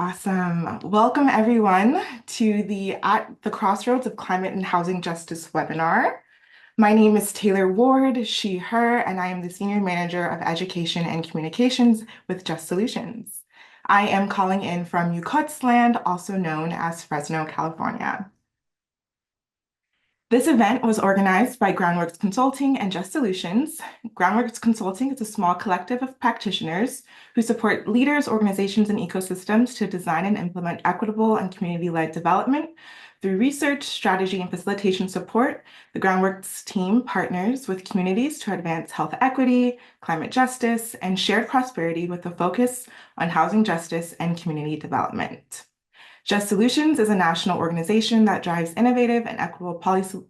Awesome. Welcome everyone to the At the Crossroads of Climate and Housing Justice webinar. My name is Taylor Ward, she, her, and I am the Senior Manager of Education and Communications with Just Solutions. I am calling in from Yucatsland, also known as Fresno, California. This event was organized by Groundworks Consulting and Just Solutions. Groundworks Consulting is a small collective of practitioners who support leaders, organizations, and ecosystems to design and implement equitable and community-led development. Through research, strategy, and facilitation support, the Groundworks team partners with communities to advance health equity, climate justice, and shared prosperity with a focus on housing justice and community development. Just Solutions is a national organization that drives innovative and equitable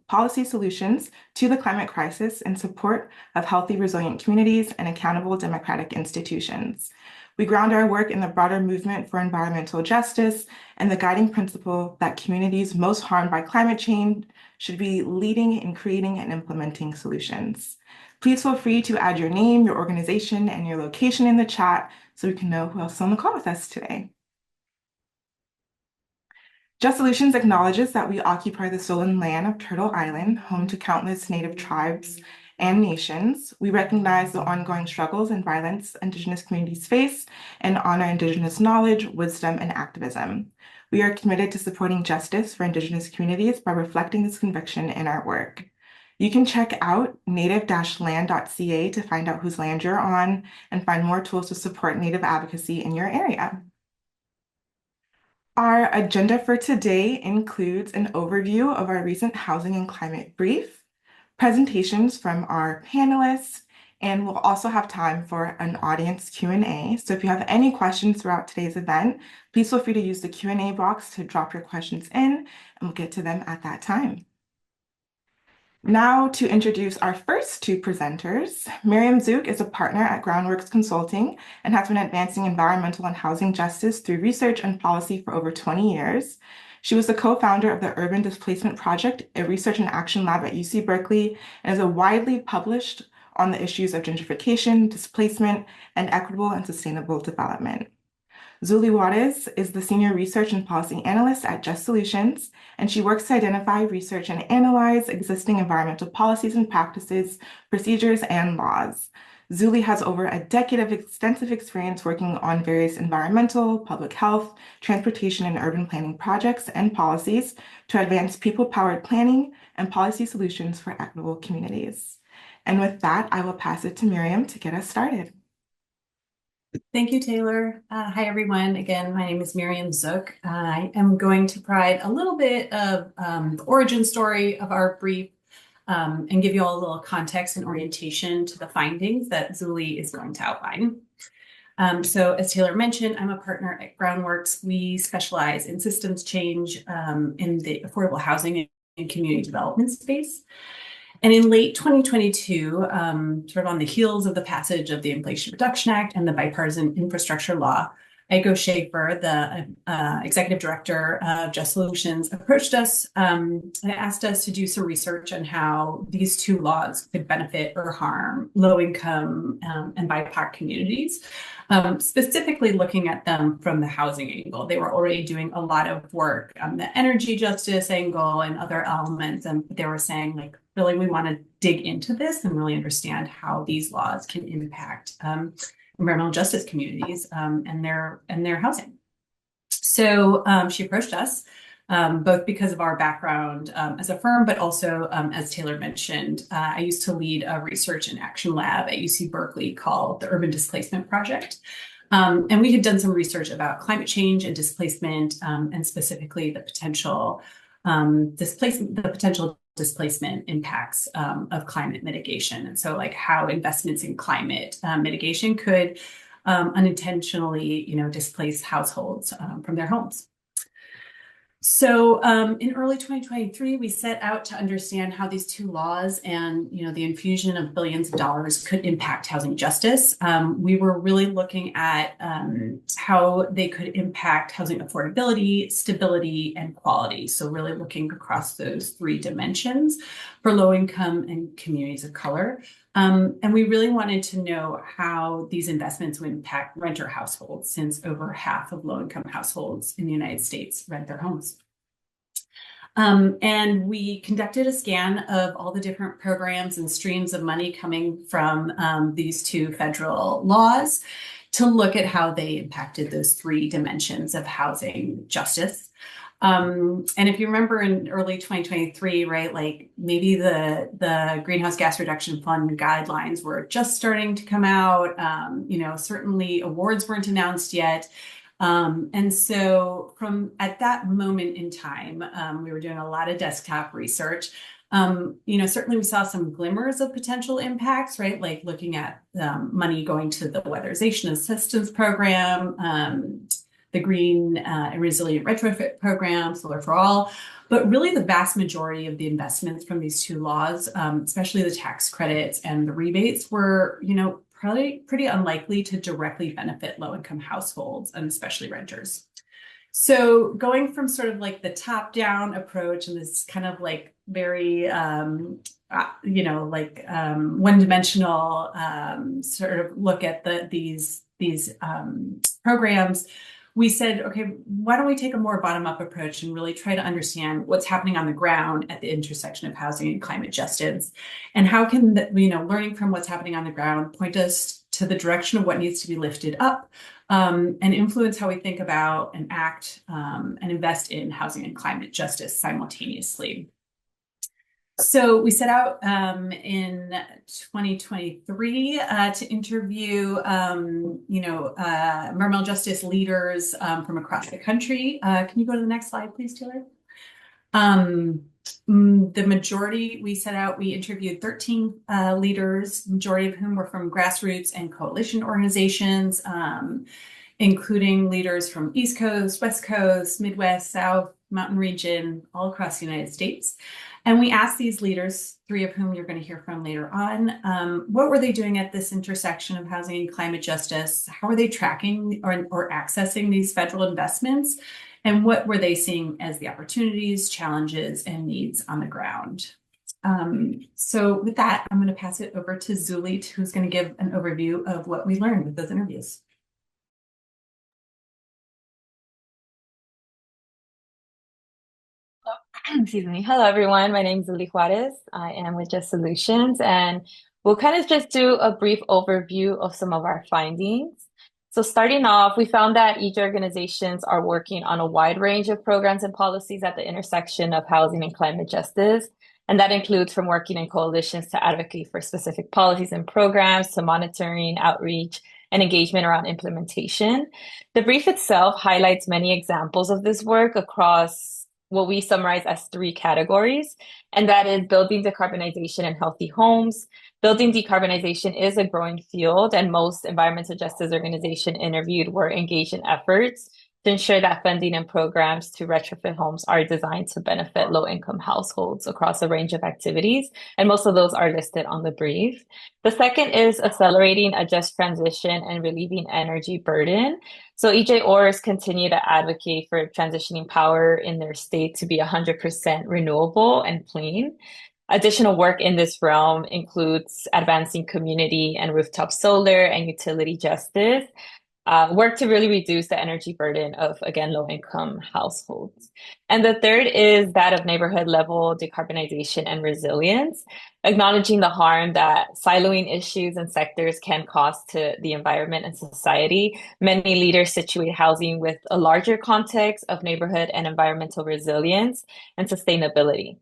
policy solutions to the climate crisis in support of healthy, resilient communities and accountable democratic institutions. We ground our work in the broader movement for environmental justice and the guiding principle that communities most harmed by climate change should be leading in creating and implementing solutions. Please feel free to add your name, your organization, and your location in the chat so we can know who else is on the call with us today. Just Solutions acknowledges that we occupy the stolen land of Turtle Island, home to countless Native tribes and nations. We recognize the ongoing struggles and violence Indigenous communities face and honor Indigenous knowledge, wisdom, and activism. We are committed to supporting justice for Indigenous communities by reflecting this conviction in our work. You can check out native-land.ca to find out whose land you're on and find more tools to support Native advocacy in your area. Our agenda for today includes an overview of our recent housing and climate brief, presentations from our panelists, and we'll also have time for an audience Q&A. So if you have any questions throughout today's event, please feel free to use the Q&A box to drop your questions in, and we'll get to them at that time. Now to introduce our first two presenters. Miriam Zook is a partner at Groundworks Consulting and has been advancing environmental and housing justice through research and policy for over 20 years. She was the co-founder of the Urban Displacement Project, a research and action lab at UC Berkeley, and is widely published on the issues of gentrification, displacement, and equitable and sustainable development. Zuli Juarez is the Senior Research and Policy Analyst at Just Solutions, and she works to identify, research, and analyze existing environmental policies and practices, procedures, and laws. Zuli has over a decade of extensive experience working on various environmental, public health, transportation, and urban planning projects and policies to advance people-powered planning and policy solutions for equitable communities. And with that, I will pass it to Miriam to get us started. Thank you, Taylor. Hi, everyone. Again, my name is Miriam Zook. I am going to provide a little bit of the origin story of our brief and give you all a little context and orientation to the findings that Zuli is going to outline. So as Taylor mentioned, I'm a partner at Groundworks. We specialize in systems change in the affordable housing and community development space. And in late 2022, sort of on the heels of the passage of the Inflation Reduction Act and the bipartisan infrastructure law, Aiko Schaefer, the executive director of Just Solutions, approached us and asked us to do some research on how these two laws could benefit or harm low-income and BIPOC communities, specifically looking at them from the housing angle. They were already doing a lot of work on the energy justice angle and other elements, and they were saying, like, really, we want to dig into this and really understand how these laws can impact environmental justice communities and their housing. So she approached us both because of our background as a firm, but also, as Taylor mentioned, I used to lead a research and action lab at UC Berkeley called the Urban Displacement Project. And we had done some research about climate change and displacement, and specifically the potential displacement impacts of climate mitigation. And so, like, how investments in climate mitigation could unintentionally, displace households from their homes. So in early 2023, we set out to understand how these two laws and the infusion of billions of dollars could impact housing justice. We were really looking at how they could impact housing affordability, stability, and quality. So really looking across those three dimensions for low income and communities of color. And we really wanted to know how these investments would impact renter households, since over half of low-income households in the United States rent their homes. And we conducted a scan of all the different programs and streams of money coming from these two federal laws to look at how they impacted those three dimensions of housing justice. And if you remember in early 2023, right, like maybe the Greenhouse Gas Reduction Fund guidelines were just starting to come out. Certainly awards weren't announced yet. And so from at that moment in time, we were doing a lot of desktop research. Certainly we saw some glimmers of potential impacts, right? Like looking at money going to the Weatherization Assistance Program, the Green and Resilient Retrofit Program, Solar for All. But really the vast majority of the investments from these two laws, especially the tax credits and the rebates, were, probably pretty unlikely to directly benefit low-income households and especially renters. So going from sort of like the top-down approach and this kind of like very, one-dimensional sort of look at these programs, we said, okay, why don't we take a more bottom-up approach and really try to understand what's happening on the ground at the intersection of housing and climate justice, and how can learning from what's happening on the ground point us to the direction of what needs to be lifted up, and influence how we think about and act and invest in housing and climate justice simultaneously. So we set out in 2023 to interview, environmental justice leaders from across the country. Can you go to the next slide, please, Taylor? The majority we interviewed 13 leaders, majority of whom were from grassroots and coalition organizations, including leaders from East Coast, West Coast, Midwest, South, Mountain Region, all across the United States. And we asked these leaders, three of whom you're going to hear from later on, what were they doing at this intersection of housing and climate justice? How are they tracking or accessing these federal investments? And what were they seeing as the opportunities, challenges, and needs on the ground? So with that, I'm going to pass it over to Zulit, who's going to give an overview of what we learned with those interviews. Excuse me. Hello, everyone. My name is Lily Juarez. I am with Just Solutions, and we'll kind of just do a brief overview of some of our findings. So starting off, we found that each organizations are working on a wide range of programs and policies at the intersection of housing and climate justice. And that includes from working in coalitions to advocate for specific policies and programs to monitoring, outreach, and engagement around implementation. The brief itself highlights many examples of this work across what we summarize as three categories, and that is building decarbonization and healthy homes. Building decarbonization is a growing field, and most environmental justice organizations interviewed were engaged in efforts to ensure that funding and programs to retrofit homes are designed to benefit low-income households across a range of activities, and most of those are listed on the brief. The second is accelerating a just transition and relieving energy burden. So EJORs continue to advocate for transitioning power in their state to be 100% renewable and clean. Additional work in this realm includes advancing community and rooftop solar and utility justice, work to really reduce the energy burden of, again, low-income households. And the third is that of neighborhood level decarbonization and resilience, acknowledging the harm that siloing issues and sectors can cause to the environment and society. Many leaders situate housing with a larger context of neighborhood and environmental resilience and sustainability.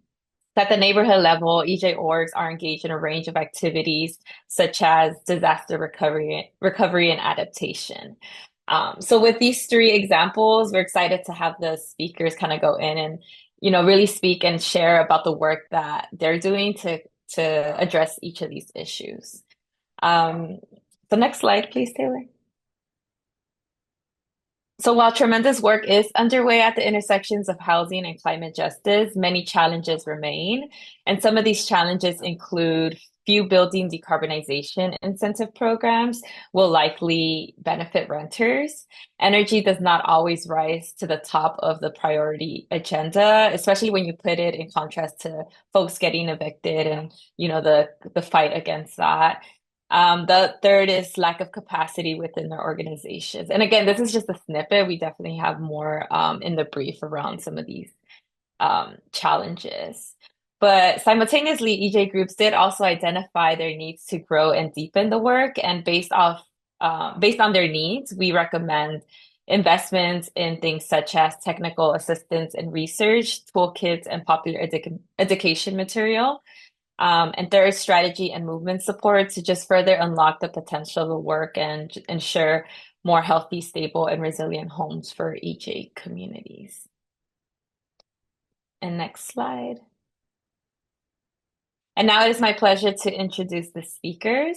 At the neighborhood level, EJ orgs are engaged in a range of activities such as disaster recovery and adaptation. So with these three examples, we're excited to have the speakers kind of go in and, really speak and share about the work that they're doing to address each of these issues. So next slide, please, Taylor. So while tremendous work is underway at the intersections of housing and climate justice, many challenges remain. And some of these challenges include few building decarbonization incentive programs will likely benefit renters. Energy does not always rise to the top of the priority agenda, especially when you put it in contrast to folks getting evicted and, the fight against that. The third is lack of capacity within their organizations. And again, this is just a snippet. We definitely have more in the brief around some of these challenges. But simultaneously, EJ groups did also identify their needs to grow and deepen the work. And based on their needs, we recommend investments in things such as technical assistance and research, toolkits, and popular education material. And third, strategy and movement support to just further unlock the potential of the work and ensure more healthy, stable, and resilient homes for EJ communities. And next slide. And now it is my pleasure to introduce the speakers.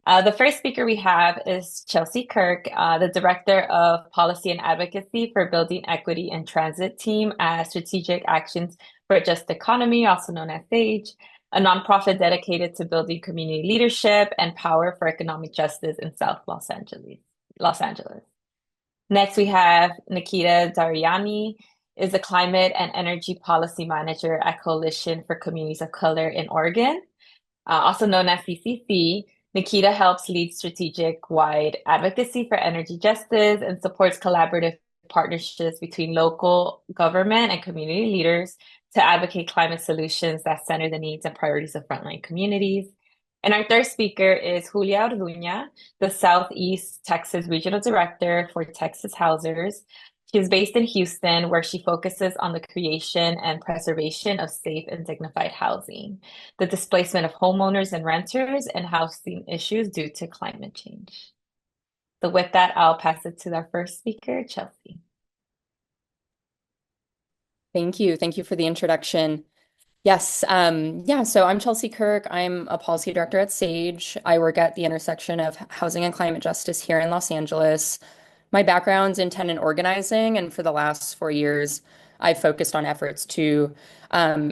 The first speaker we have is Chelsea Kirk, the Director of Policy and Advocacy for Building Equity and Transit Team at Strategic Actions for a Just Economy, also known as SAGE, a nonprofit dedicated to building community leadership and power for economic justice in South Los Angeles. Next, we have Nikita Dariani, is the Climate and Energy Policy Manager at Coalition for Communities of Color in Oregon, also known as CCC. Nikita helps lead strategic-wide advocacy for energy justice and supports collaborative partnerships between local government and community leaders to advocate climate solutions that center the needs and priorities of frontline communities. And our third speaker is Julia Orduña, the Southeast Texas Regional Director for Texas Housers. She's based in Houston, where she focuses on the creation and preservation of safe and dignified housing, the displacement of homeowners and renters, and housing issues due to climate change. So with that, I'll pass it to our first speaker, Chelsea. Thank you. Thank you for the introduction. Yes, so I'm Chelsea Kirk. I'm a policy director at SAGE. I work at the intersection of housing and climate justice here in Los Angeles. My background's in tenant organizing, and for the last 4 years, I've focused on efforts to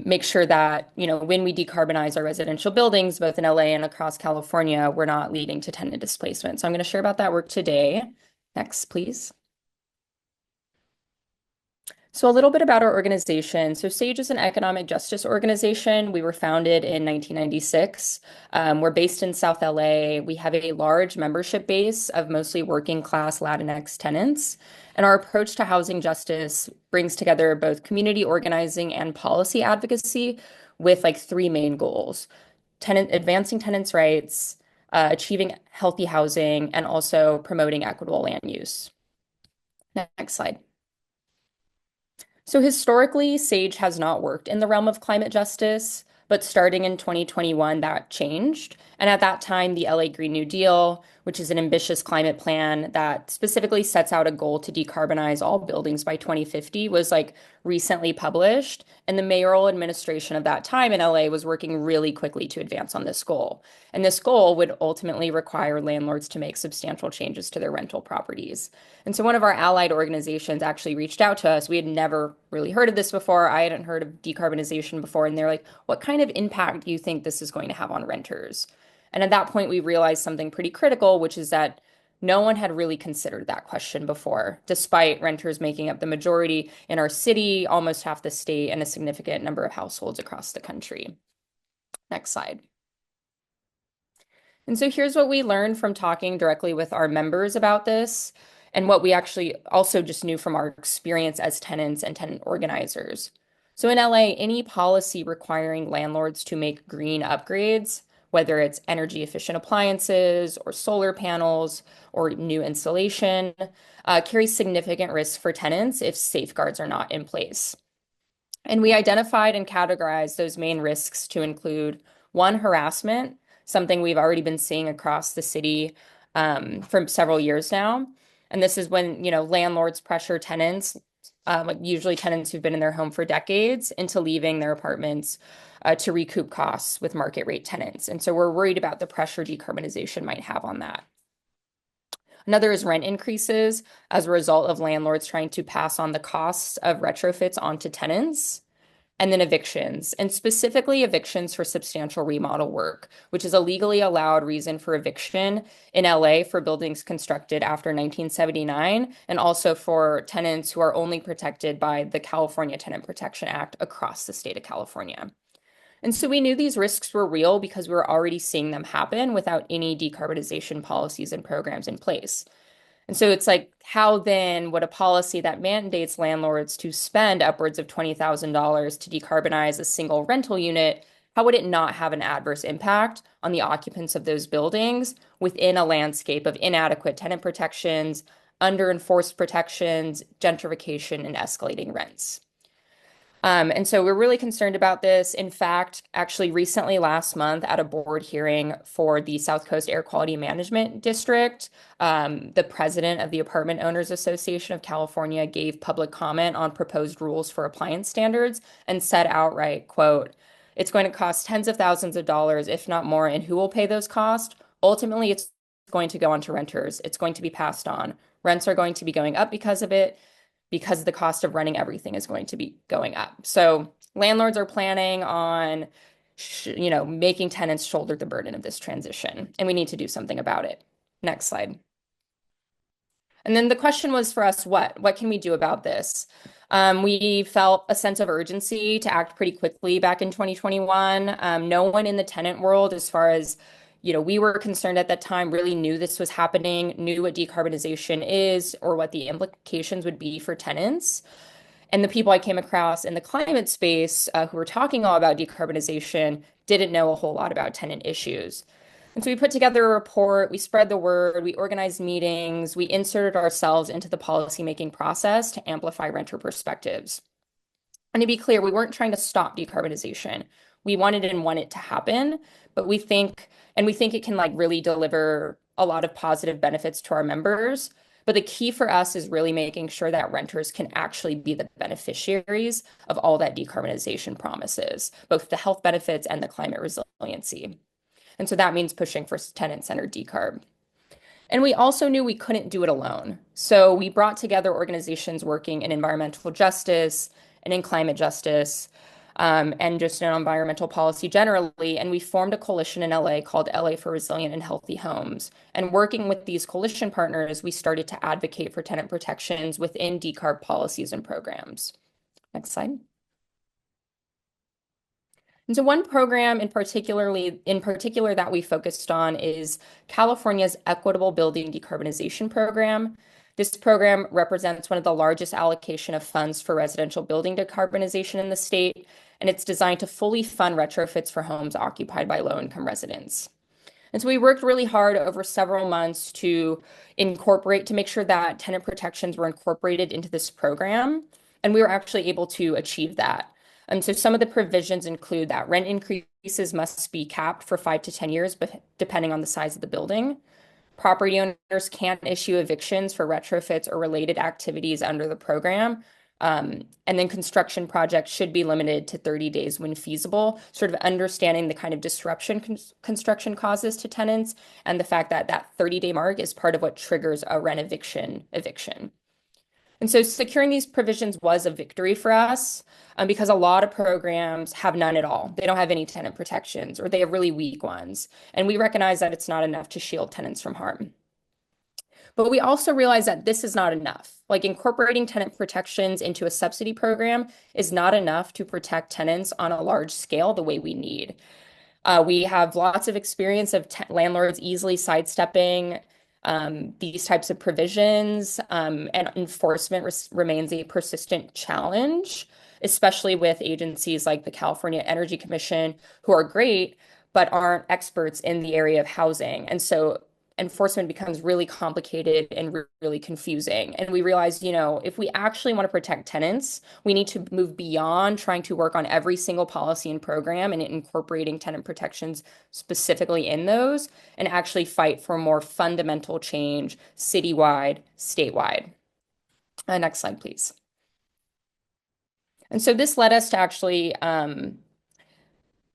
make sure that, when we decarbonize our residential buildings, both in LA and across California, we're not leading to tenant displacement. So I'm going to share about that work today. Next, please. So a little bit about our organization. So SAGE is an economic justice organization. We were founded in 1996. We're based in South LA. We have a large membership base of mostly working class Latinx tenants. And our approach to housing justice brings together both community organizing and policy advocacy with three main goals: advancing tenants' rights, achieving healthy housing, and also promoting equitable land use. Next slide. So historically, SAGE has not worked in the realm of climate justice, but starting in 2021, that changed. And at that time, the LA Green New Deal, which is an ambitious climate plan that specifically sets out a goal to decarbonize all buildings by 2050, was recently published. And the mayoral administration of that time in LA was working really quickly to advance on this goal. And this goal would ultimately require landlords to make substantial changes to their rental properties. And so one of our allied organizations actually reached out to us. We had never really heard of this before. I hadn't heard of decarbonization before. And they're like, what kind of impact do you think this is going to have on renters? And at that point, we realized something pretty critical, which is that no one had really considered that question before, despite renters making up the majority in our city, almost half the state, and a significant number of households across the country. Next slide. And so here's what we learned from talking directly with our members about this, and what we actually also just knew from our experience as tenants and tenant organizers. So in LA, any policy requiring landlords to make green upgrades, whether it's energy efficient appliances or solar panels or new installation, carries significant risks for tenants if safeguards are not in place. And we identified and categorized those main risks to include: one, harassment, something we've already been seeing across the city for several years now. And this is when, landlords pressure tenants, usually tenants who've been in their home for decades, into leaving their apartments to recoup costs with market rate tenants. And so we're worried about the pressure decarbonization might have on that. Another is rent increases as a result of landlords trying to pass on the costs of retrofits onto tenants. and then evictions, and specifically evictions for substantial remodel work, which is a legally allowed reason for eviction in LA for buildings constructed after 1979, and also for tenants who are only protected by the California Tenant Protection Act across the state of California. And so we knew these risks were real because we were already seeing them happen without any decarbonization policies and programs in place. And so it's like, how then would a policy that mandates landlords to spend upwards of $20,000 to decarbonize a single rental unit, how would it not have an adverse impact on the occupants of those buildings within a landscape of inadequate tenant protections, under-enforced protections, gentrification, and escalating rents? And so we're really concerned about this. In fact, actually recently last month at a board hearing for the South Coast Air Quality Management District, the president of the Apartment Owners Association of California gave public comment on proposed rules for appliance standards and said outright, quote, "It's going to cost tens of thousands of dollars, if not more, and who will pay those costs? Ultimately, it's going to go on to renters. It's going to be passed on. Rents are going to be going up because of it, because the cost of running everything is going to be going up." So landlords are planning on, making tenants shoulder the burden of this transition, and we need to do something about it. Next slide. And then the question was for us, what can we do about this? We felt a sense of urgency to act pretty quickly back in 2021. No one in the tenant world, as far as we were concerned at that time, really knew this was happening, knew what decarbonization is or what the implications would be for tenants. And the people I came across in the climate space who were talking all about decarbonization didn't know a whole lot about tenant issues. And so we put together a report, we spread the word, we organized meetings, we inserted ourselves into the policymaking process to amplify renter perspectives. And to be clear, we weren't trying to stop decarbonization. We wanted and want it to happen, but we think it can really deliver a lot of positive benefits to our members. But the key for us is really making sure that renters can actually be the beneficiaries of all that decarbonization promises, both the health benefits and the climate resiliency. And so that means pushing for tenant-centered decarb. And we also knew we couldn't do it alone. So we brought together organizations working in environmental justice and in climate justice, and just in environmental policy generally. And we formed a coalition in LA called LA for Resilient and Healthy Homes. And working with these coalition partners, we started to advocate for tenant protections within decarb policies and programs. Next slide. And so one program in particular that we focused on is California's Equitable Building Decarbonization Program. This program represents one of the largest allocation of funds for residential building decarbonization in the state, and it's designed to fully fund retrofits for homes occupied by low-income residents. And so we worked really hard over several months to make sure that tenant protections were incorporated into this program, and we were actually able to achieve that. And so some of the provisions include that rent increases must be capped for 5 to 10 years, but depending on the size of the building. Property owners can't issue evictions for retrofits or related activities under the program. And then construction projects should be limited to 30 days when feasible, sort of understanding the kind of disruption construction causes to tenants and the fact that that 30-day mark is part of what triggers a rent eviction. And so securing these provisions was a victory for us because a lot of programs have none at all. They don't have any tenant protections or they have really weak ones. And we recognize that it's not enough to shield tenants from harm. But we also realize that this is not enough. Like incorporating tenant protections into a subsidy program is not enough to protect tenants on a large scale the way we need. We have lots of experience of landlords easily sidestepping these types of provisions, and enforcement remains a persistent challenge, especially with agencies like the California Energy Commission, who are great, but aren't experts in the area of housing. And so enforcement becomes really complicated and really confusing. And we realize, if we actually want to protect tenants, we need to move beyond trying to work on every single policy and program and incorporating tenant protections specifically in those and actually fight for more fundamental change citywide, statewide. Next slide, please. And so this led us to actually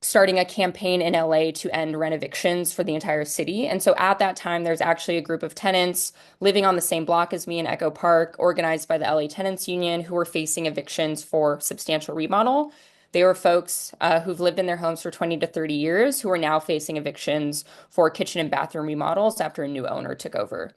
starting a campaign in LA to end rent evictions for the entire city. And so at that time, there's actually a group of tenants living on the same block as me in Echo Park, organized by the LA Tenants Union, who were facing evictions for substantial remodel. They were folks who've lived in their homes for 20 to 30 years who are now facing evictions for kitchen and bathroom remodels after a new owner took over.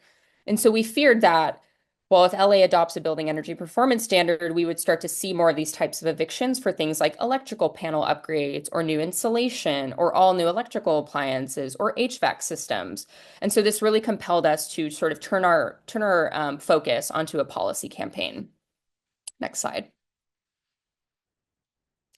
And so we feared that, well, if LA adopts a building energy performance standard, we would start to see more of these types of evictions for things like electrical panel upgrades or new insulation or all new electrical appliances or HVAC systems. And so this really compelled us to sort of turn our focus onto a policy campaign. Next slide.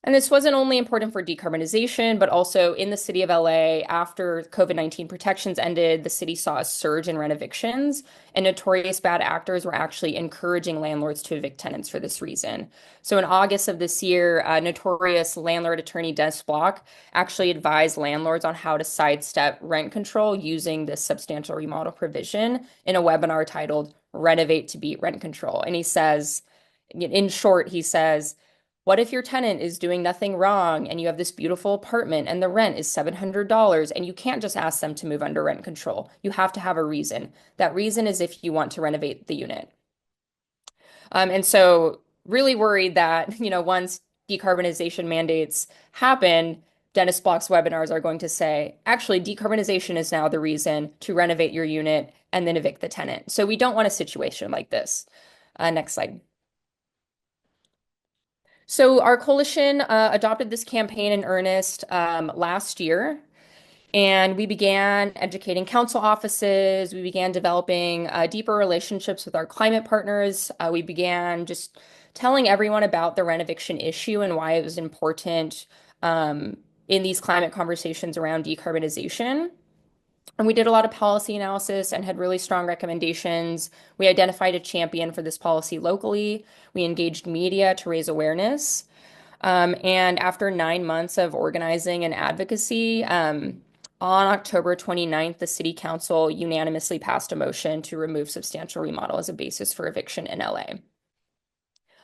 And this wasn't only important for decarbonization, but also in the city of LA, after COVID-19 protections ended, the city saw a surge in rent evictions, and notorious bad actors were actually encouraging landlords to evict tenants for this reason. So in August of this year, notorious landlord attorney Dennis Block actually advised landlords on how to sidestep rent control using this substantial remodel provision in a webinar titled Renovate to Beat Rent Control. And he says, in short, he says, what if your tenant is doing nothing wrong and you have this beautiful apartment and the rent is $700 and you can't just ask them to move under rent control? You have to have a reason. That reason is if you want to renovate the unit. And so really worried that, once decarbonization mandates happen, Dennis Block's webinars are going to say, actually, decarbonization is now the reason to renovate your unit and then evict the tenant. So we don't want a situation like this. Next slide. So our coalition adopted this campaign in earnest last year, and we began educating council offices. We began developing deeper relationships with our climate partners. We began just telling everyone about the rent eviction issue and why it was important in these climate conversations around decarbonization. And we did a lot of policy analysis and had really strong recommendations. We identified a champion for this policy locally. We engaged media to raise awareness. And after 9 months of organizing and advocacy, on October 29th, the City Council unanimously passed a motion to remove substantial remodel as a basis for eviction in LA.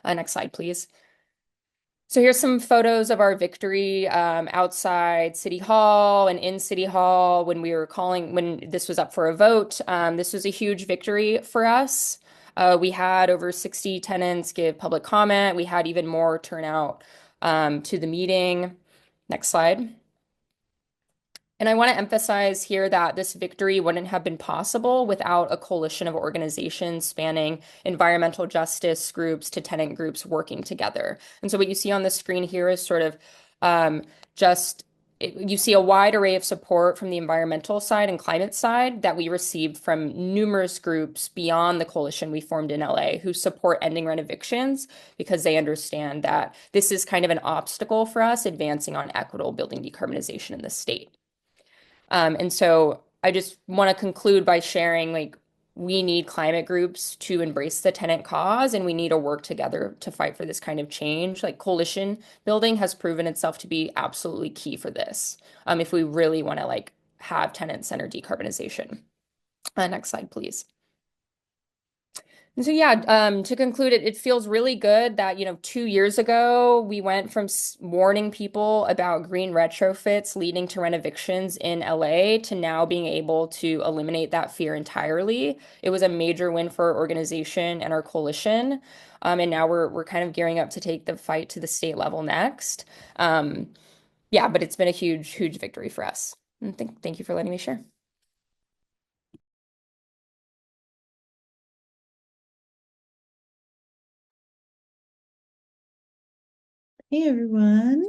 Next slide, please. So here's some photos of our victory outside City Hall and in City Hall when this was up for a vote. This was a huge victory for us. We had over 60 tenants give public comment. We had even more turnout to the meeting. Next slide. And I want to emphasize here that this victory wouldn't have been possible without a coalition of organizations spanning environmental justice groups to tenant groups working together. And so what you see on the screen here is sort of you see a wide array of support from the environmental side and climate side that we received from numerous groups beyond the coalition we formed in LA who support ending rent evictions because they understand that this is kind of an obstacle for us advancing on equitable building decarbonization in the state. And so I just want to conclude by sharing, we need climate groups to embrace the tenant cause, and we need to work together to fight for this kind of change. Coalition building has proven itself to be absolutely key for this, if we really want to have tenant-centered decarbonization. Next slide, please. And so to conclude, it feels really good that 2 years ago we went from warning people about green retrofits leading to rent evictions in LA to now being able to eliminate that fear entirely. It was a major win for our organization and our coalition, and now we're kind of gearing up to take the fight to the state level next. But it's been a huge victory for us. And thank you for letting me share. Hey everyone.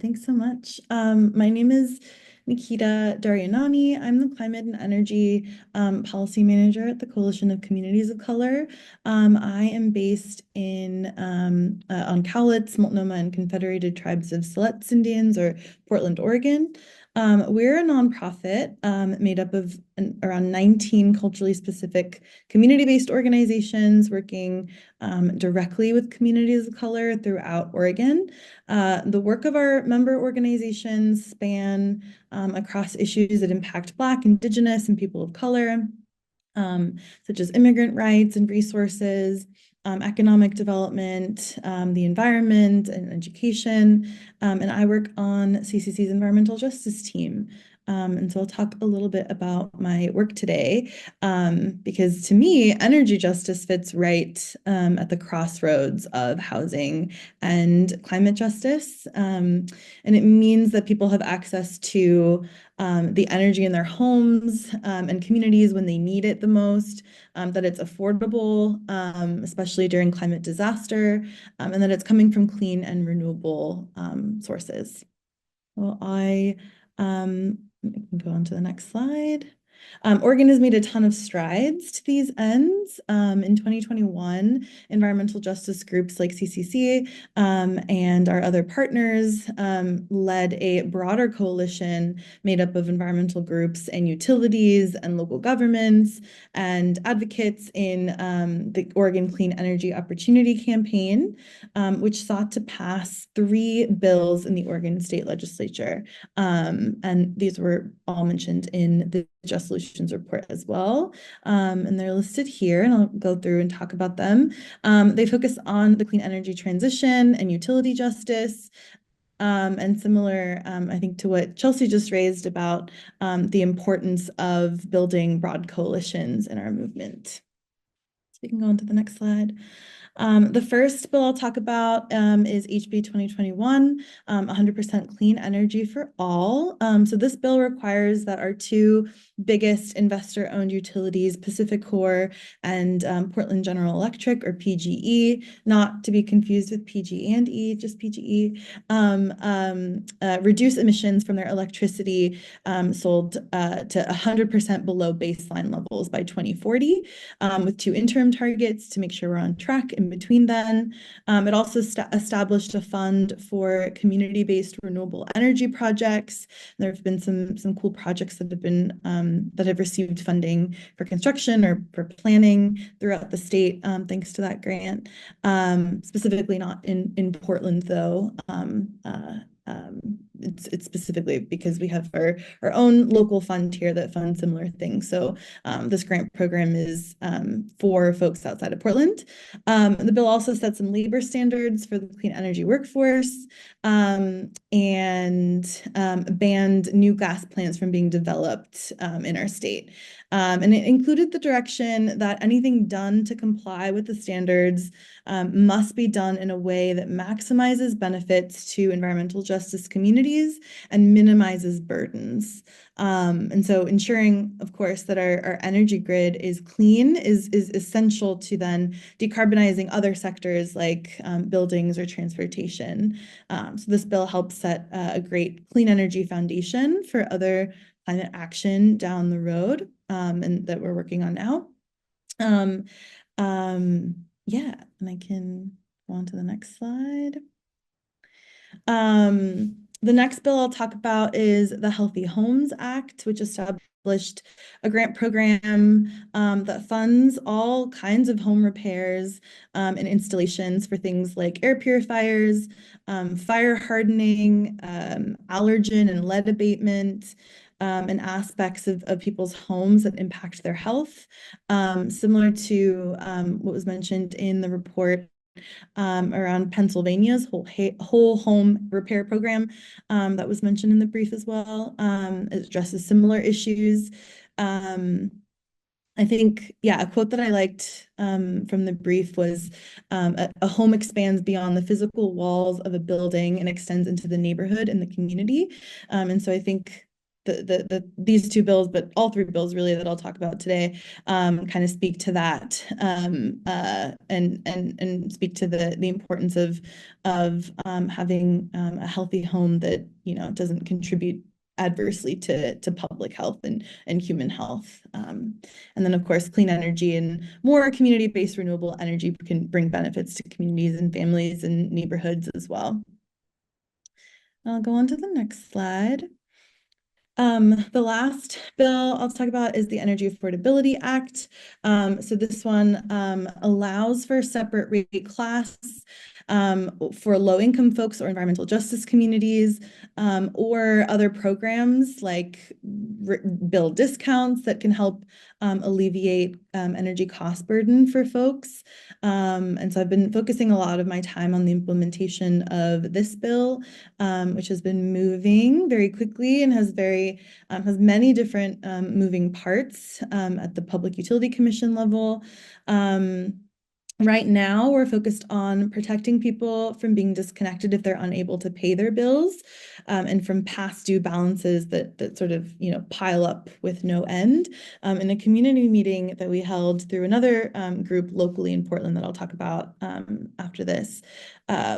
Thanks so much. My name is Nikita Daryanani. I'm the Climate and Energy Policy Manager at the Coalition of Communities of Color. I am based on Cowlitz, Multnomah, and Confederated Tribes of Siletz Indians, or Portland, Oregon. We're a nonprofit made up of around 19 culturally specific community-based organizations working directly with communities of color throughout Oregon. The work of our member organizations span across issues that impact Black, Indigenous, and people of color, such as immigrant rights and resources, economic development, the environment, and education. And I work on CCC's environmental justice team. And so I'll talk a little bit about my work today, because to me, energy justice fits right at the crossroads of housing and climate justice. And it means that people have access to the energy in their homes and communities when they need it the most, that it's affordable, especially during climate disaster, and that it's coming from clean and renewable sources. Well, I can go on to the next slide. Oregon has made a ton of strides to these ends. In 2021, environmental justice groups like CCC and our other partners led a broader coalition made up of environmental groups and utilities and local governments and advocates in the Oregon Clean Energy Opportunity Campaign, which sought to pass 3 bills in the Oregon State Legislature. And these were all mentioned in the Just Solutions report as well. And they're listed here, and I'll go through and talk about them. They focus on the clean energy transition and utility justice, and similar, I think, to what Chelsea just raised about the importance of building broad coalitions in our movement. So we can go on to the next slide. The first bill I'll talk about is HB 2021, 100% clean energy for all. So this bill requires that our 2 biggest investor-owned utilities, PacifiCorp and Portland General Electric, or PGE, not to be confused with PG&E, just PGE, reduce emissions from their electricity sold to 100% below baseline levels by 2040, with 2 interim targets to make sure we're on track in between then. It also established a fund for community-based renewable energy projects. There have been some cool projects that have been that have received funding for construction or for planning throughout the state, thanks to that grant. Specifically not in Portland, though. It's specifically because we have our own local fund here that funds similar things. So this grant program is for folks outside of Portland. The bill also set some labor standards for the clean energy workforce, and banned new gas plants from being developed in our state. And it included the direction that anything done to comply with the standards must be done in a way that maximizes benefits to environmental justice communities and minimizes burdens. And so ensuring, of course, that our energy grid is clean is essential to then decarbonizing other sectors like buildings or transportation. So this bill helps set a great clean energy foundation for other climate action down the road, and that we're working on now. Yeah, and I can go on to the next slide. The next bill I'll talk about is the Healthy Homes Act, which established a grant program that funds all kinds of home repairs and installations for things like air purifiers, fire hardening, allergen and lead abatement, and aspects of people's homes that impact their health, similar to what was mentioned in the report around Pennsylvania's whole home repair program that was mentioned in the brief as well. It addresses similar issues. I think, yeah, a quote that I liked from the brief was, a home expands beyond the physical walls of a building and extends into the neighborhood and the community. And so I think these 2 bills, but all 3 bills really that I'll talk about today, kind of speak to that, and speak to the importance of having a healthy home that doesn't contribute adversely to public health and human health. And then, of course, clean energy and more community-based renewable energy can bring benefits to communities and families and neighborhoods as well. I'll go on to the next slide. The last bill I'll talk about is the Energy Affordability Act. So this one allows for a separate rate class for low-income folks or environmental justice communities, or other programs like bill discounts that can help alleviate energy cost burden for folks. And so I've been focusing a lot of my time on the implementation of this bill, which has been moving very quickly and has many different moving parts at the Public Utility Commission level. Right now, we're focused on protecting people from being disconnected if they're unable to pay their bills, and from past due balances that sort of pile up with no end. In a community meeting that we held through another group locally in Portland that I'll talk about after this,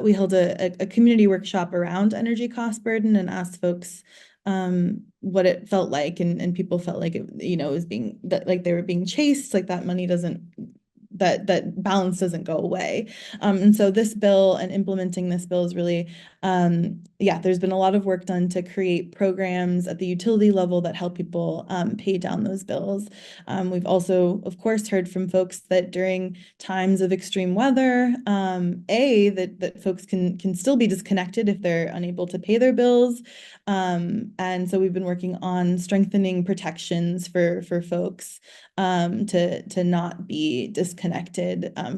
we held a community workshop around energy cost burden and asked folks what it felt like, and people felt like it was being like they were being chased, like that money doesn't that balance doesn't go away. And so this bill and implementing this bill is really, there's been a lot of work done to create programs at the utility level that help people pay down those bills. We've also, of course, heard from folks that during times of extreme weather, that folks can still be disconnected if they're unable to pay their bills. And so we've been working on strengthening protections for folks to not be disconnected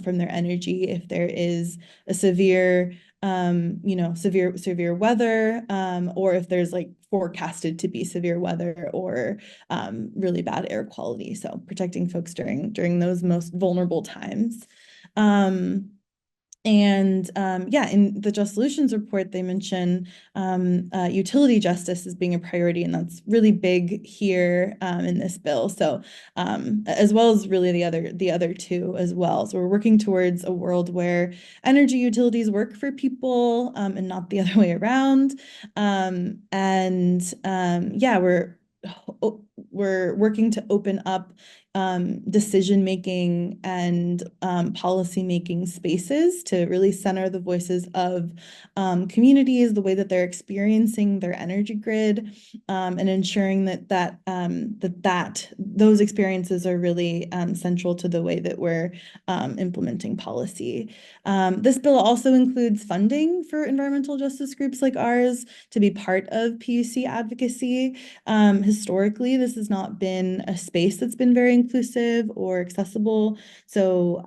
from their energy if there is a severe weather, or if there's like forecasted to be severe weather or really bad air quality. So protecting folks during those most vulnerable times. In the Just Solutions report, they mention utility justice as being a priority, and that's really big here in this bill. So, as well as really the other two as well. So we're working towards a world where energy utilities work for people and not the other way around. We're working to open up decision making and policy making spaces to really center the voices of communities, the way that they're experiencing their energy grid, and ensuring that those experiences are really central to the way that we're implementing policy. This bill also includes funding for environmental justice groups like ours to be part of PUC advocacy. Historically, this has not been a space that's been very inclusive or accessible. So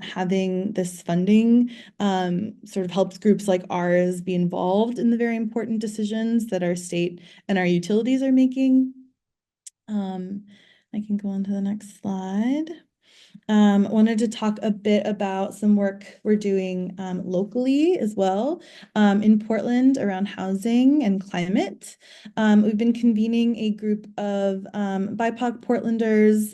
having this funding sort of helps groups like ours be involved in the very important decisions that our state and our utilities are making. I can go on to the next slide. Wanted to talk a bit about some work we're doing locally as well in Portland around housing and climate. We've been convening a group of BIPOC Portlanders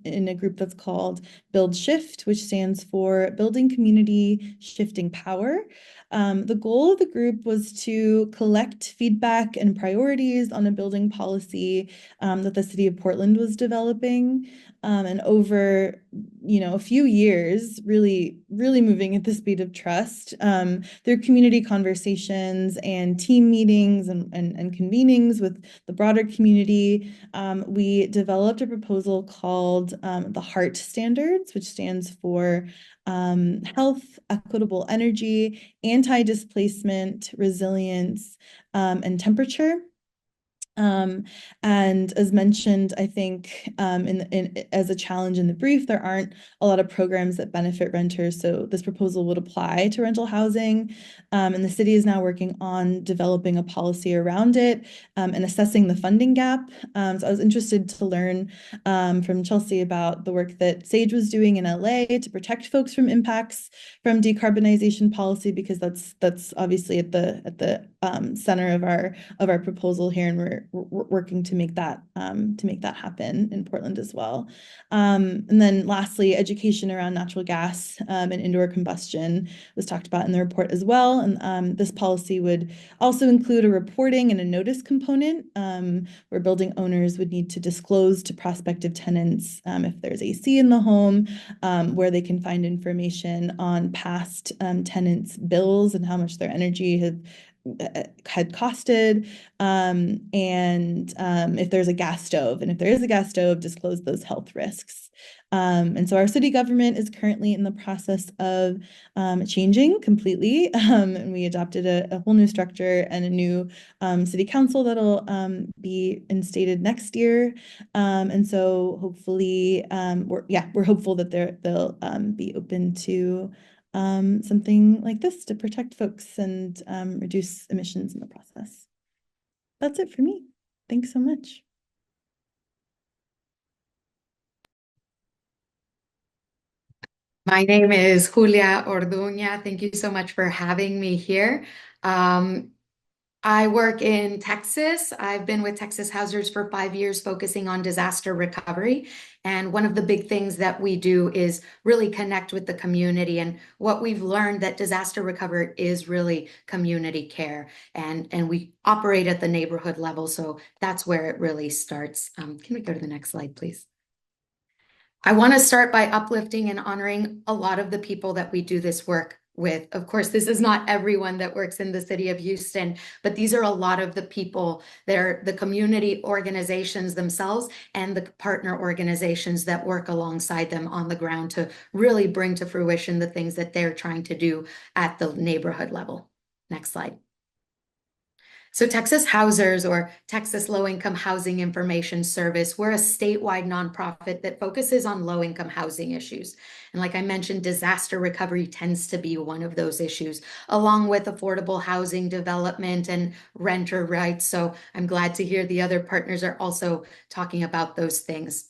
in a group that's called Build Shift, which stands for Building Community Shifting Power. The goal of the group was to collect feedback and priorities on a building policy that the city of Portland was developing. And over, a few years, really moving at the speed of trust through community conversations and team meetings and convenings with the broader community, we developed a proposal called the HEART Standards, which stands for health, equitable energy, anti-displacement, resilience, and temperature. And as mentioned, I think as a challenge in the brief, there aren't a lot of programs that benefit renters. So this proposal would apply to rental housing. And the city is now working on developing a policy around it and assessing the funding gap. So I was interested to learn from Chelsea about the work that SAGE was doing in LA to protect folks from impacts from decarbonization policy, because that's obviously at the center of our proposal here, and we're working to make that happen in Portland as well. And then lastly, education around natural gas and indoor combustion was talked about in the report as well. And this policy would also include a reporting and a notice component where building owners would need to disclose to prospective tenants if there's AC in the home, where they can find information on past tenants' bills and how much their energy had costed, and if there's a gas stove, and if there is a gas stove, disclose those health risks. And so our city government is currently in the process of changing completely, and we adopted a whole new structure and a new city council that'll be instated next year. And so hopefully, we're hopeful that they'll be open to something like this to protect folks and reduce emissions in the process. That's it for me. Thanks so much. My name is Julia Orduña. Thank you so much for having me here. I work in Texas. I've been with Texas Housers for 5 years, focusing on disaster recovery. And one of the big things that we do is really connect with the community. And what we've learned that disaster recovery is really community care. And we operate at the neighborhood level. So that's where it really starts. Can we go to the next slide, please? I want to start by uplifting and honoring a lot of the people that we do this work with. Of course, this is not everyone that works in the city of Houston, but these are a lot of the people. They're the community organizations themselves and the partner organizations that work alongside them on the ground to really bring to fruition the things that they're trying to do at the neighborhood level. Next slide. So Texas Housers, or Texas Low-Income Housing Information Service, we're a statewide nonprofit that focuses on low-income housing issues. And like I mentioned, disaster recovery tends to be one of those issues, along with affordable housing development and renter rights. So I'm glad to hear the other partners are also talking about those things.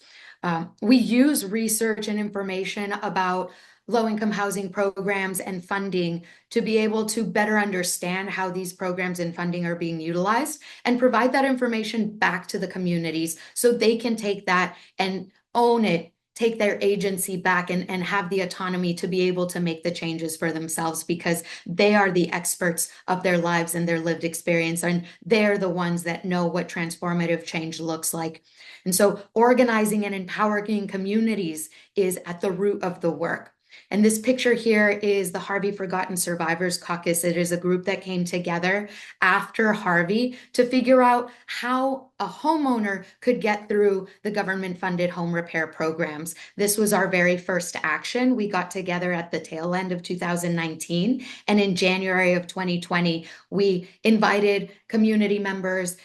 We use research and information about low-income housing programs and funding to be able to better understand how these programs and funding are being utilized and provide that information back to the communities so they can take that and own it, take their agency back and have the autonomy to be able to make the changes for themselves, because they are the experts of their lives and their lived experience, and they're the ones that know what transformative change looks like. And so organizing and empowering communities is at the root of the work. And this picture here is the Harvey Forgotten Survivors Caucus. It is a group that came together after Harvey to figure out how a homeowner could get through the government-funded home repair programs. This was our very first action. We got together at the tail end of 2019, and in January of 2020, we invited community members,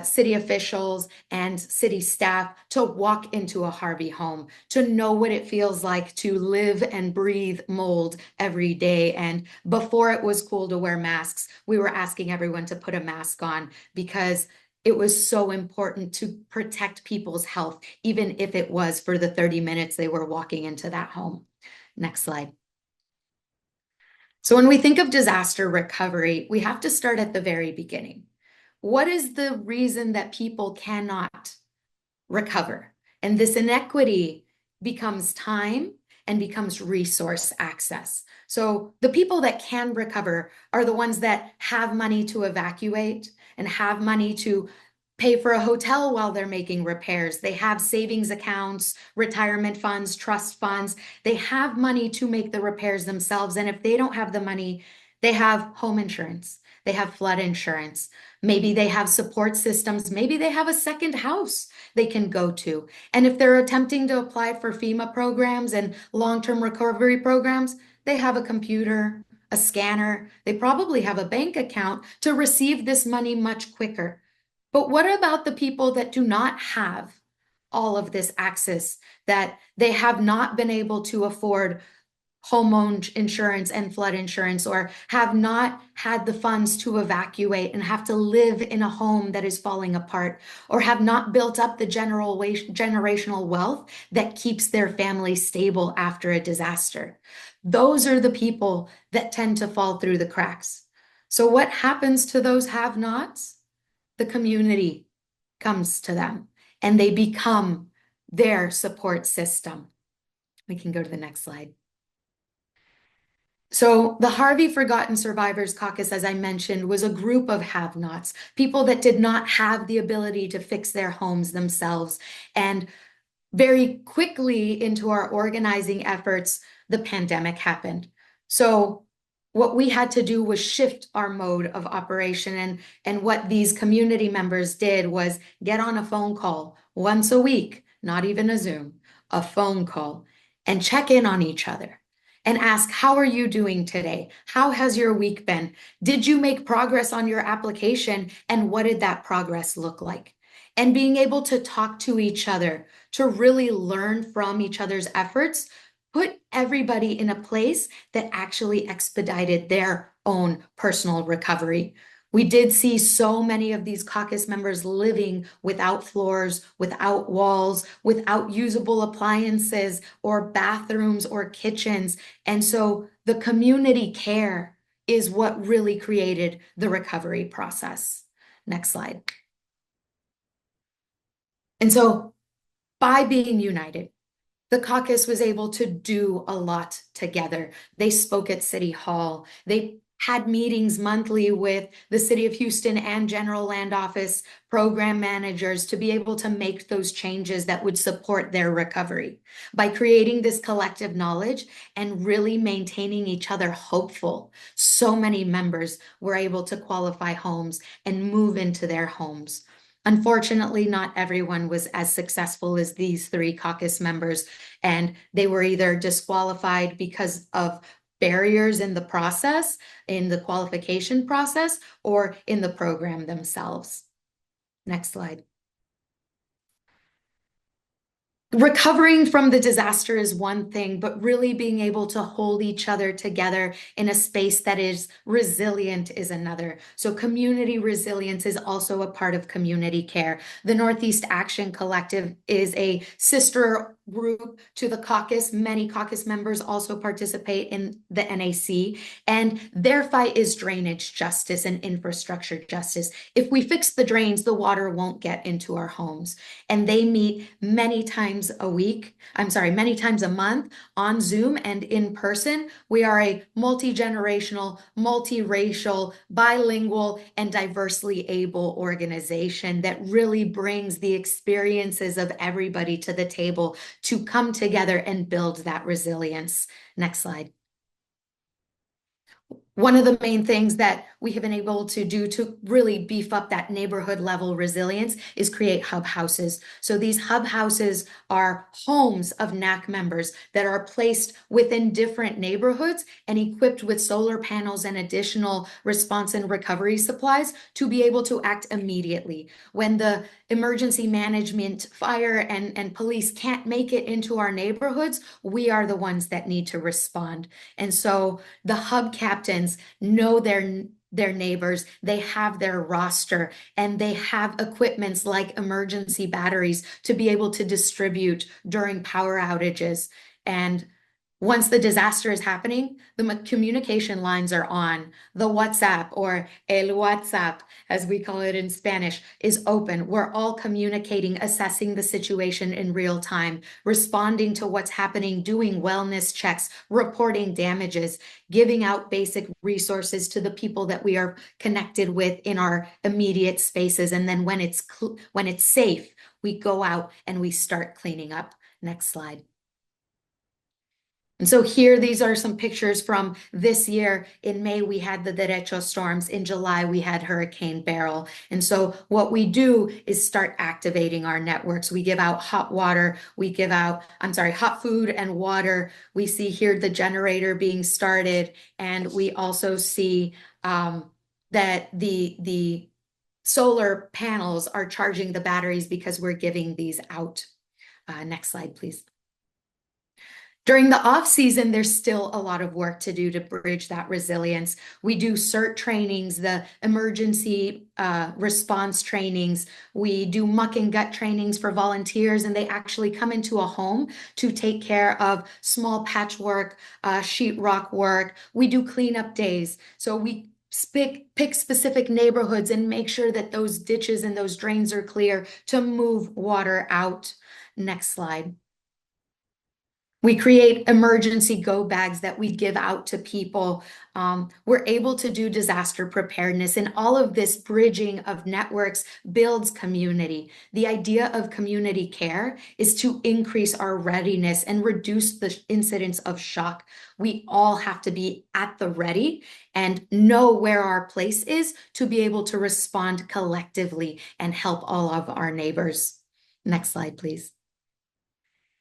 city officials, and city staff to walk into a Harvey home, to know what it feels like to live and breathe mold every day. And before it was cool to wear masks, we were asking everyone to put a mask on because it was so important to protect people's health, even if it was for the 30 minutes they were walking into that home. Next slide. So when we think of disaster recovery, we have to start at the very beginning. What is the reason that people cannot recover? And this inequity becomes time and becomes resource access. So the people that can recover are the ones that have money to evacuate and have money to pay for a hotel while they're making repairs. They have savings accounts, retirement funds, trust funds. They have money to make the repairs themselves. And if they don't have the money, they have home insurance. They have flood insurance. Maybe they have support systems. Maybe they have a second house they can go to. And if they're attempting to apply for FEMA programs and long-term recovery programs, they have a computer, a scanner. They probably have a bank account to receive this money much quicker. But what about the people that do not have all of this access, that they have not been able to afford home insurance and flood insurance, or have not had the funds to evacuate and have to live in a home that is falling apart, or have not built up the generational wealth that keeps their family stable after a disaster? Those are the people that tend to fall through the cracks. So what happens to those have-nots? The community comes to them and they become their support system. We can go to the next slide. So the Harvey Forgotten Survivors Caucus, as I mentioned, was a group of have-nots, people that did not have the ability to fix their homes themselves. And very quickly into our organizing efforts, the pandemic happened. So what we had to do was shift our mode of operation. And what these community members did was get on a phone call once a week, not even a Zoom, a phone call, and check in on each other and ask, how are you doing today? How has your week been? Did you make progress on your application? And what did that progress look like? And being able to talk to each other, to really learn from each other's efforts, put everybody in a place that actually expedited their own personal recovery. We did see so many of these caucus members living without floors, without walls, without usable appliances or bathrooms or kitchens. And so the community care is what really created the recovery process. Next slide. And so by being united, the caucus was able to do a lot together. They spoke at City Hall. They had meetings monthly with the City of Houston and General Land Office program managers to be able to make those changes that would support their recovery. By creating this collective knowledge and really maintaining each other hopeful, so many members were able to qualify homes and move into their homes. Unfortunately, not everyone was as successful as these three caucus members, and they were either disqualified because of barriers in the process, in the qualification process, or in the program themselves. Next slide. Recovering from the disaster is one thing, but really being able to hold each other together in a space that is resilient is another. So community resilience is also a part of community care. The Northeast Action Collective is a sister group to the caucus. Many caucus members also participate in the NAC, and their fight is drainage justice and infrastructure justice. If we fix the drains, the water won't get into our homes. And they meet many times a month on Zoom and in person. We are a multi-generational, multiracial, bilingual, and diversely able organization that really brings the experiences of everybody to the table to come together and build that resilience. Next slide. One of the main things that we have been able to do to really beef up that neighborhood level resilience is create hub houses. So these hub houses are homes of NAC members that are placed within different neighborhoods and equipped with solar panels and additional response and recovery supplies to be able to act immediately. When the emergency management, fire, and police can't make it into our neighborhoods, we are the ones that need to respond. And so the hub captains know their neighbors, they have their roster, and they have equipments like emergency batteries to be able to distribute during power outages. And once the disaster is happening, the communication lines are on. The WhatsApp, or el WhatsApp, as we call it in Spanish, is open. We're all communicating, assessing the situation in real time, responding to what's happening, doing wellness checks, reporting damages, giving out basic resources to the people that we are connected with in our immediate spaces. And then when it's safe, we go out and we start cleaning up. Next slide. And so here, these are some pictures from this year. In May, we had the derecho storms. In July, we had Hurricane Beryl. And so what we do is start activating our networks. We give out hot food and water. We see here the generator being started. And we also see that the solar panels are charging the batteries because we're giving these out. Next slide, please. During the off season, there's still a lot of work to do to bridge that resilience. We do CERT trainings, the emergency response trainings. We do muck and gut trainings for volunteers, and they actually come into a home to take care of small patchwork, sheetrock work. We do cleanup days. So we pick specific neighborhoods and make sure that those ditches and those drains are clear to move water out. Next slide. We create emergency go bags that we give out to people. We're able to do disaster preparedness, and all of this bridging of networks builds community. The idea of community care is to increase our readiness and reduce the incidence of shock. We all have to be at the ready and know where our place is to be able to respond collectively and help all of our neighbors. Next slide, please.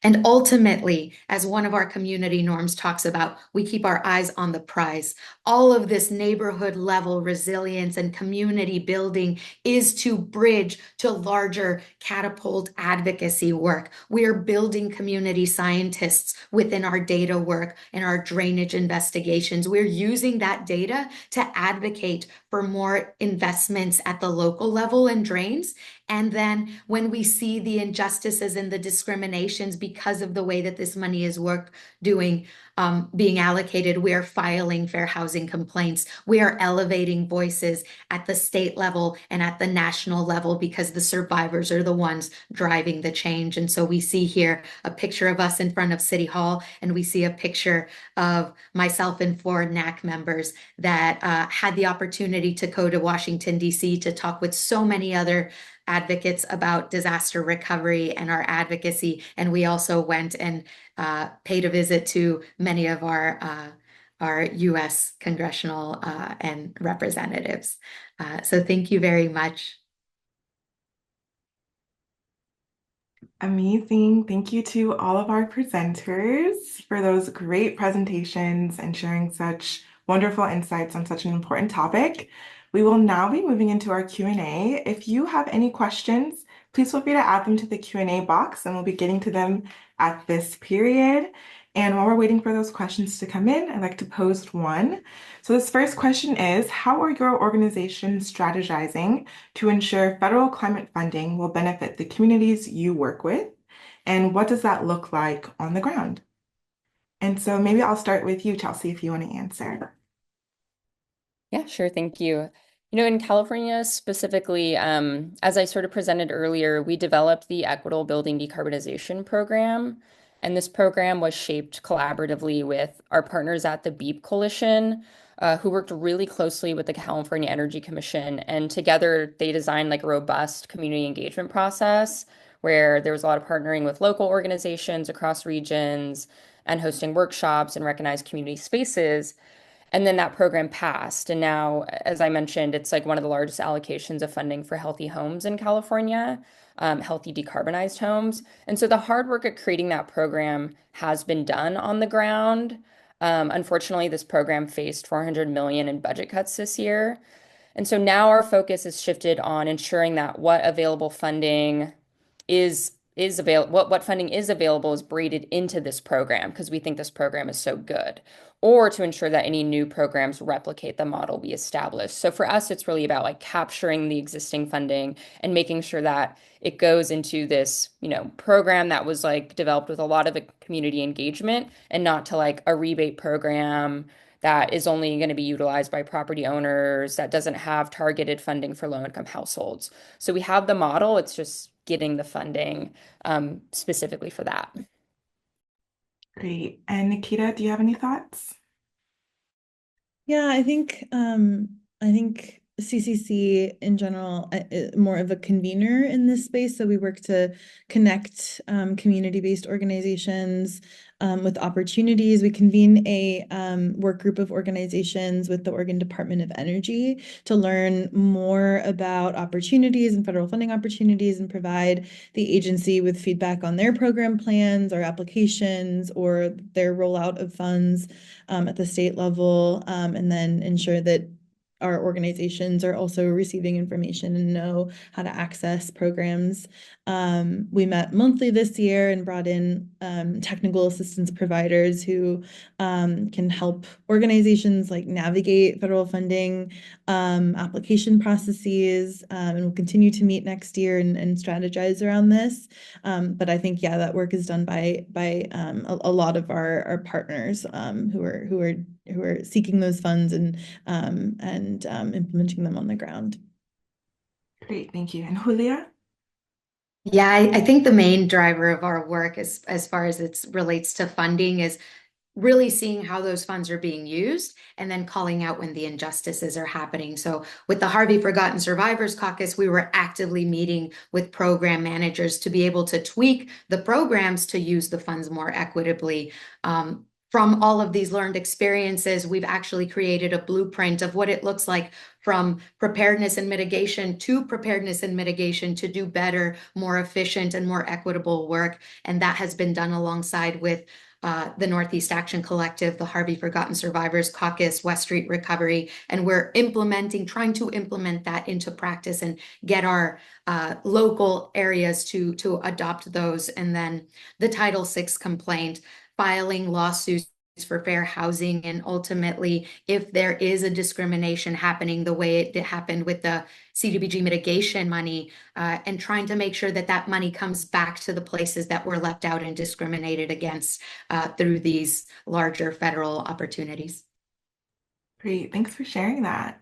And ultimately, as one of our community norms talks about, we keep our eyes on the prize. All of this neighborhood level resilience and community building is to bridge to larger catapult advocacy work. We are building community scientists within our data work and our drainage investigations. We're using that data to advocate for more investments at the local level in drains. And then when we see the injustices and the discriminations because of the way that this money is being allocated, we are filing fair housing complaints. We are elevating voices at the state level and at the national level because the survivors are the ones driving the change. And so we see here a picture of us in front of City Hall, and we see a picture of myself and 4 NAC members that had the opportunity to go to Washington, D.C. to talk with so many other advocates about disaster recovery and our advocacy. And we also went and paid a visit to many of our U.S. congressional and representatives. So thank you very much. Amazing. Thank you to all of our presenters for those great presentations and sharing such wonderful insights on such an important topic. We will now be moving into our Q&A. If you have any questions, please feel free to add them to the Q&A box, and we'll be getting to them at this period. And while we're waiting for those questions to come in, I'd like to pose one. So this first question is, how are your organizations strategizing to ensure federal climate funding will benefit the communities you work with? And what does that look like on the ground? And so maybe I'll start with you, Chelsea, if you want to answer. Yeah, sure. Thank you. In California specifically, as I sort of presented earlier, we developed the Equitable Building Decarbonization Program. And this program was shaped collaboratively with our partners at the BEEP Coalition, who worked really closely with the California Energy Commission. And together they designed like a robust community engagement process where there was a lot of partnering with local organizations across regions and hosting workshops and recognized community spaces. And then that program passed. And now, as I mentioned, it's like one of the largest allocations of funding for healthy homes in California, healthy decarbonized homes. And so the hard work at creating that program has been done on the ground. Unfortunately, this program faced 400 million in budget cuts this year. And so now our focus is shifted on ensuring that what available funding is available, what funding is available is braided into this program because we think this program is so good, or to ensure that any new programs replicate the model we established. So for us, it's really about like capturing the existing funding and making sure that it goes into this, program that was like developed with a lot of community engagement and not to like a rebate program that is only going to be utilized by property owners, that doesn't have targeted funding for low-income households. So we have the model, it's just getting the funding specifically for that. Great. And Nikita, do you have any thoughts? Yeah, I think CCC in general is more of a convener in this space. So we work to connect community-based organizations with opportunities. We convene a work group of organizations with the Oregon Department of Energy to learn more about opportunities and federal funding opportunities and provide the agency with feedback on their program plans or applications or their rollout of funds at the state level, and then ensure that our organizations are also receiving information and know how to access programs. We met monthly this year and brought in technical assistance providers who can help organizations like navigate federal funding application processes, and we'll continue to meet next year and strategize around this. But I think, yeah, that work is done by a lot of our partners who are seeking those funds and implementing them on the ground. Great, thank you. And Julia? Yeah, I think the main driver of our work as far as it relates to funding is really seeing how those funds are being used and then calling out when the injustices are happening. So with the Harvey Forgotten Survivors Caucus, we were actively meeting with program managers to be able to tweak the programs to use the funds more equitably. From all of these learned experiences, we've actually created a blueprint of what it looks like from preparedness and mitigation to preparedness and mitigation to do better, more efficient, and more equitable work. And that has been done alongside with the Northeast Action Collective, the Harvey Forgotten Survivors Caucus, West Street Recovery, and we're trying to implement that into practice and get our local areas to adopt those. And then the Title VI complaint, filing lawsuits for fair housing, and ultimately, if there is a discrimination happening the way it happened with the CDBG mitigation money, and trying to make sure that that money comes back to the places that were left out and discriminated against through these larger federal opportunities. Great, thanks for sharing that.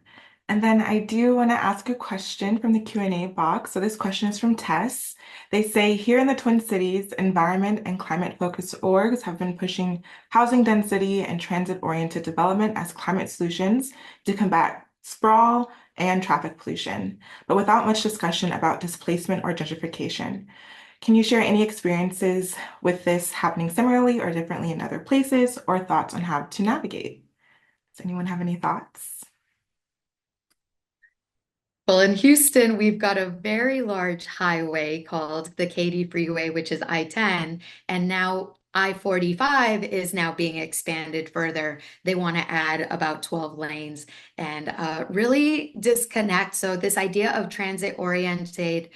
And then I do want to ask a question from the Q&A box. So this question is from Tess. They say, here in the Twin Cities, environment and climate focused orgs have been pushing housing density and transit-oriented development as climate solutions to combat sprawl and traffic pollution, but without much discussion about displacement or gentrification. Can you share any experiences with this happening similarly or differently in other places, or thoughts on how to navigate? Does anyone have any thoughts? Well, in Houston, we've got a very large highway called the Katy Freeway, which is I-10, and now I-45 is now being expanded further. They want to add about 12 lanes and really disconnect. So this idea of transit-oriented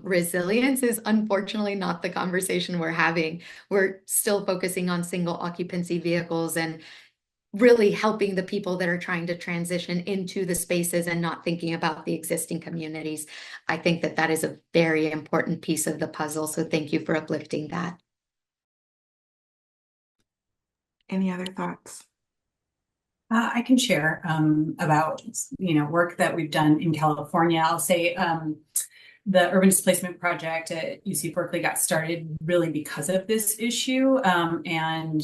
resilience is unfortunately not the conversation we're having. We're still focusing on single occupancy vehicles and really helping the people that are trying to transition into the spaces and not thinking about the existing communities. I think that that is a very important piece of the puzzle. So thank you for uplifting that. Any other thoughts? I can share about work that we've done in California. I'll say the urban displacement project at UC Berkeley got started really because of this issue, and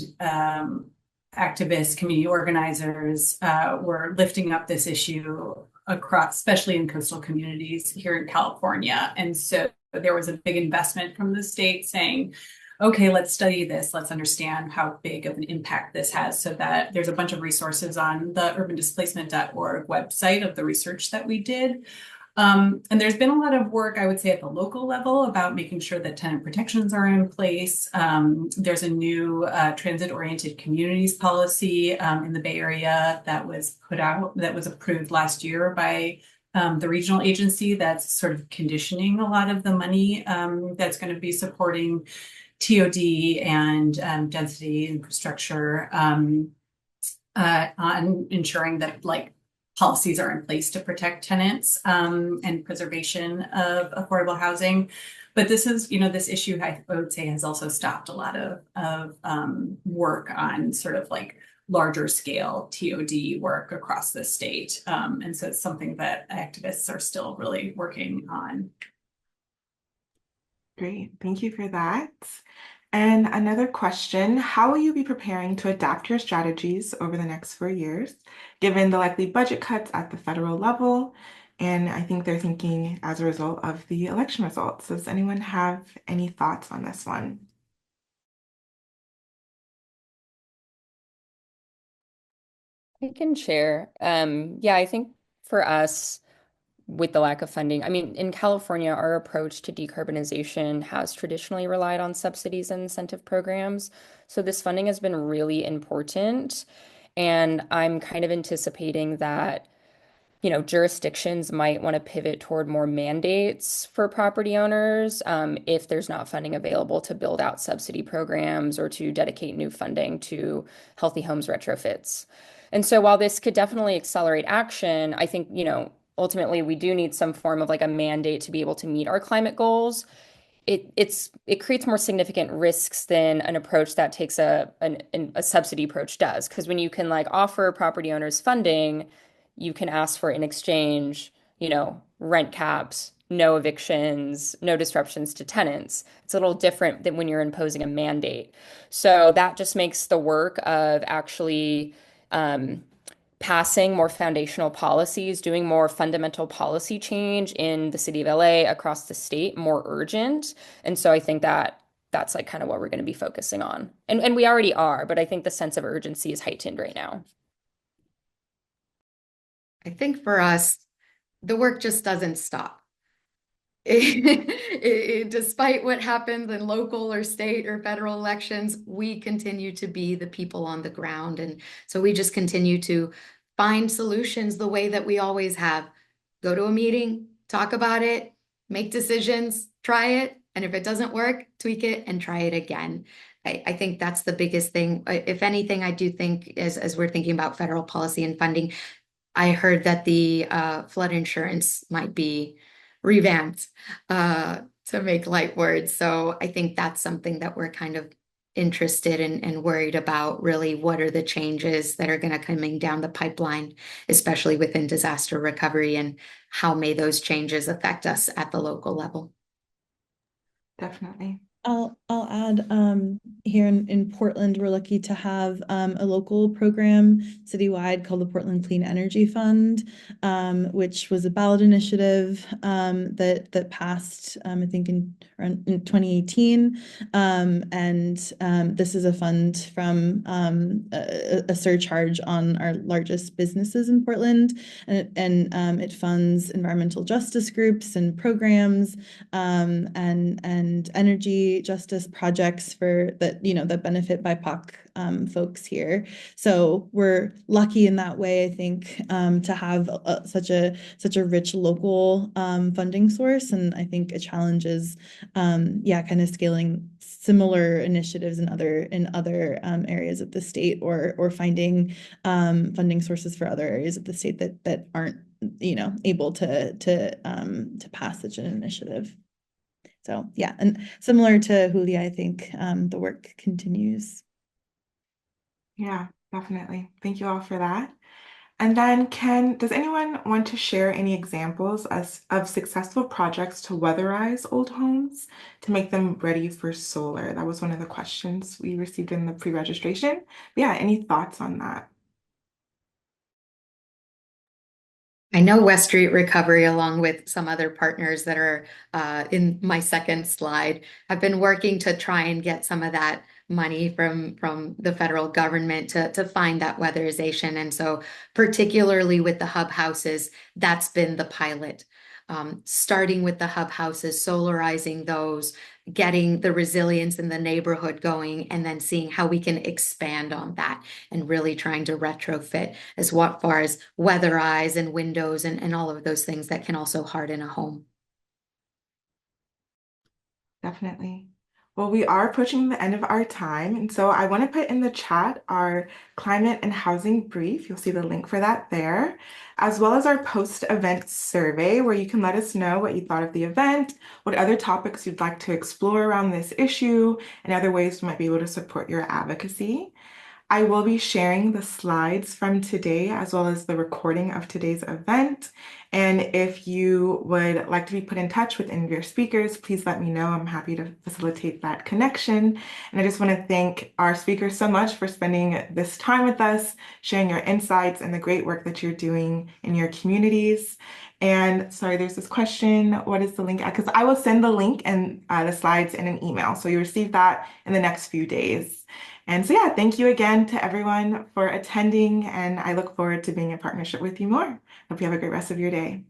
activists, community organizers were lifting up this issue across, especially in coastal communities here in California. And so there was a big investment from the state saying, okay, let's study this. Let's understand how big of an impact this has, so that there's a bunch of resources on the urbandisplacement.org website of the research that we did. And there's been a lot of work, I would say, at the local level about making sure that tenant protections are in place. There's a new transit-oriented communities policy in the Bay Area that was approved last year by the regional agency that's sort of conditioning a lot of the money that's going to be supporting TOD and density infrastructure on ensuring that policies are in place to protect tenants and preservation of affordable housing. But this is, this issue I would say has also stopped a lot of work on sort of larger scale TOD work across the state. And so it's something that activists are still really working on. Great, thank you for that. And another question, how will you be preparing to adapt your strategies over the next 4 years, given the likely budget cuts at the federal level? And I think they're thinking as a result of the election results. Does anyone have any thoughts on this one? I can share. Yeah, I think for us, with the lack of funding, I mean, in California, our approach to decarbonization has traditionally relied on subsidies and incentive programs. So this funding has been really important. And I'm kind of anticipating that jurisdictions might want to pivot toward more mandates for property owners if there's not funding available to build out subsidy programs or to dedicate new funding to healthy homes retrofits. And so while this could definitely accelerate action, I think, ultimately we do need some form of a mandate to be able to meet our climate goals. It creates more significant risks than an approach that takes a subsidy approach does. Because when you can offer property owners funding, you can ask for in exchange, rent caps, no evictions, no disruptions to tenants. It's a little different than when you're imposing a mandate. So that just makes the work of actually passing more foundational policies, doing more fundamental policy change in the city of LA, across the state, more urgent. And so I think that that's like kind of what we're going to be focusing on. And we already are, but I think the sense of urgency is heightened right now. I think for us, the work just doesn't stop. Despite what happens in local or state or federal elections, we continue to be the people on the ground. And so we just continue to find solutions the way that we always have. Go to a meeting, talk about it, make decisions, try it. And if it doesn't work, tweak it and try it again. I think that's the biggest thing. If anything, I do think as we're thinking about federal policy and funding, I heard that the flood insurance might be revamped to make light words. So I think that's something that we're kind of interested in and worried about. Really, what are the changes that are going to coming down the pipeline, especially within disaster recovery, and how may those changes affect us at the local level? Definitely. I'll add here in Portland, we're lucky to have a local program citywide called the Portland Clean Energy Fund, which was a ballot initiative that passed I think in 2018. And this is a fund from a surcharge on our largest businesses in Portland, and it funds environmental justice groups and programs and energy justice projects for that, that benefit BIPOC folks here. So we're lucky in that way, I think, to have such a rich local funding source. And I think a challenge is, kind of scaling similar initiatives in other areas of the state, or finding funding sources for other areas of the state that aren't able to pass such an initiative. So yeah, and similar to Julia, I think the work continues. Yeah, definitely. Thank you all for that. And then does anyone want to share any examples of successful projects to weatherize old homes to make them ready for solar? That was one of the questions we received in the pre-registration. Yeah, any thoughts on that? I know West Street Recovery, along with some other partners that are in my second slide, have been working to try and get some of that money from the federal government to find that weatherization. And so particularly with the hub houses, that's been the pilot. Starting with the hub houses, solarizing those, getting the resilience in the neighborhood going, and then seeing how we can expand on that and really trying to retrofit as far as weatherize and windows and all of those things that can also harden a home. Definitely. Well, we are approaching the end of our time, and so I want to put in the chat our climate and housing brief. You'll see the link for that there, as well as our post-event survey, where you can let us know what you thought of the event, what other topics you'd like to explore around this issue, and other ways we might be able to support your advocacy. I will be sharing the slides from today as well as the recording of today's event. And if you would like to be put in touch with any of your speakers, please let me know. I'm happy to facilitate that connection. And I just want to thank our speakers so much for spending this time with us, sharing your insights and the great work that you're doing in your communities. And sorry, there's this question. What is the link? Because I will send the link and the slides in an email. So you'll receive that in the next few days. And so, yeah, thank you again to everyone for attending, and I look forward to being in partnership with you more. Hope you have a great rest of your day.